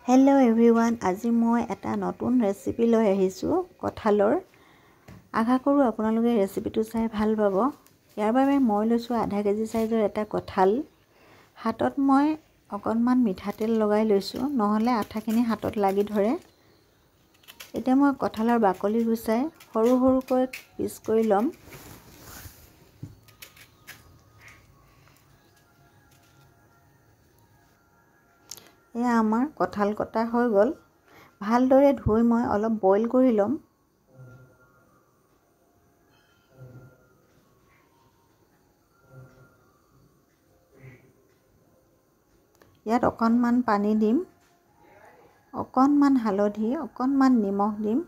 Hello' everyone, আজি মই এটা নতুন ৰেচিপি লৈ আহিছোঁ কঁঠালৰ। আশা কৰোঁ আপোনালোকে ৰেচিপিটো চাই ভাল পাব। ইয়াৰ বাবে মই লৈছোঁ আধা কেজি চাইজৰ এটা কঁঠাল। হাতত মই অকণমান মিঠাতেল লগাই লৈছোঁ, নহ'লে আঠাখিনি হাতত লাগি ধৰে। এতিয়া মই কঁঠালৰ বাকলি গুচাই সৰু সৰুকৈ পিচ কৰি ল'ম। এয়া আমাৰ কঁঠাল কটা হৈ গ'ল। ভালদৰে ধুই মই অলপ বইল কৰি ল'ম। ইয়াত অকণমান পানী দিম, অকণমান হালধি, অকণমান নিমখ দিম।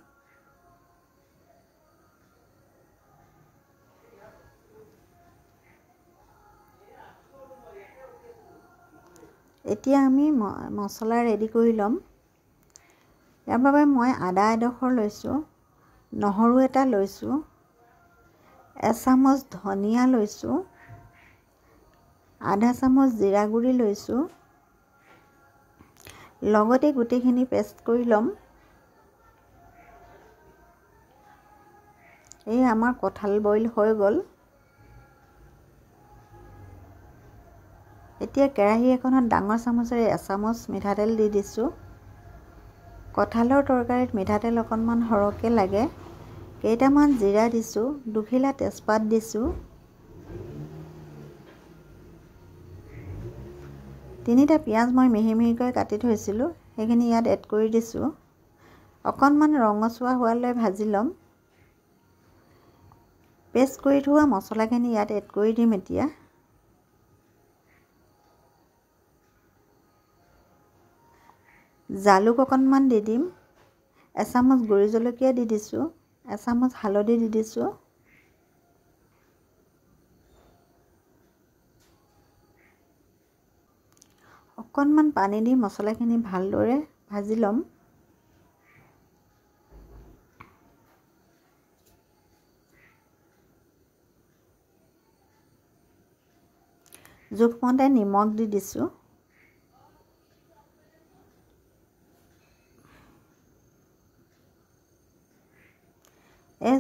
এতিয়া আমি মছলা ৰেডি কৰি ল'ম। ইয়াৰ বাবে মই আদা এডোখৰ লৈছোঁ, নহৰু এটা লৈছোঁ, এচামুচ ধনিয়া লৈছোঁ, আধা চামুচ জিৰা গুড়ি লৈছোঁ। লগতে গোটেইখিনি পেষ্ট কৰি ল'ম। এই আমাৰ কঁঠাল বইল হৈ গ'ল। এতিয়া কেৰাহী এখনত ডাঙৰ চামুচেৰে এচামুচ মিঠাতেল দি দিছোঁ। কঁঠালৰ তৰকাৰীত মিঠাতেল অকণমান সৰহকৈ লাগে। কেইটামান জিৰা দিছোঁ, দুখিলা তেজপাত দিছোঁ, 3টা পিঁয়াজ মই মিহি মিহিকৈ কাটি থৈছিলোঁ, সেইখিনি ইয়াত এড কৰি দিছোঁ। অকণমান ৰঙচুৱা হোৱালৈ ভাজি ল'ম। পেষ্ট কৰি থোৱা মছলাখিনি ইয়াত এড কৰি দিম। এতিয়া জালুক অকণমান দি দিম, এচামুচ গুড়ি জলকীয়া দি দিছোঁ, এচামুচ হালধি দি দিছোঁ। অকণমান পানী দি মছলাখিনি ভালদৰে ভাজি ল'ম। জোখমতে নিমখ দি দিছোঁ।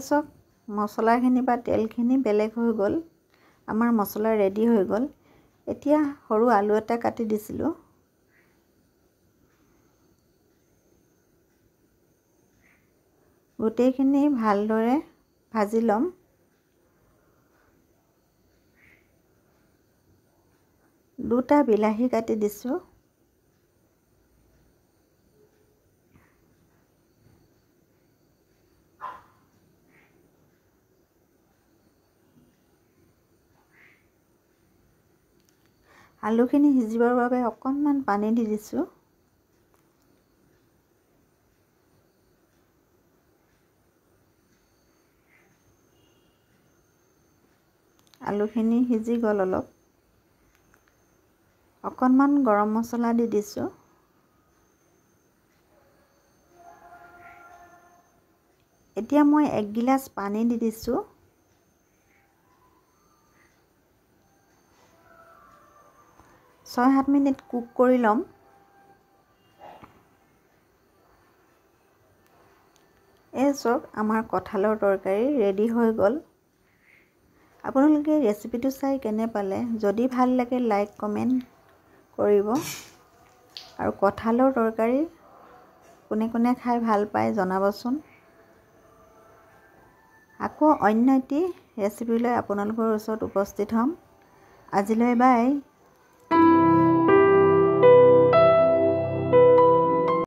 চব মছলাখিনি বা তেলখিনি বেলেগ হৈ গ'ল। আমাৰ মছলা ৰেডি হৈ গ'ল। এতিয়া সৰু আলু এটা কাটি দিছিলোঁ। গোটেইখিনি ভালদৰে ভাজি ল'ম। দুটা বিলাহী কাটি দিছোঁ। আলুখিনি সিজিবৰ বাবে অকণমান পানী দি দিছোঁ। আলুখিনি সিজি গ'ল অলপ। অকণমান গৰম মছলা দি দিছোঁ। এতিয়া মই 1 গিলাচ পানী দি দিছোঁ। ছয় 7 মিনিট কুক কৰি ল'ম। চাওক, আমাৰ কঁঠালৰ তৰকাৰী ৰেডি হৈ গ'ল। আপোনালোকে ৰেচিপিটো চাই কেনে পালে? যদি ভাল লাগে লাইক কমেণ্ট কৰিব। আৰু কঁঠালৰ তৰকাৰী কোনে কোনে খাই ভাল পায় জনাবচোন। আকৌ অন্য এটি ৰেচিপি লৈ আপোনালোকৰ ওচৰত উপস্থিত হ'ম। আজিলৈ বাই।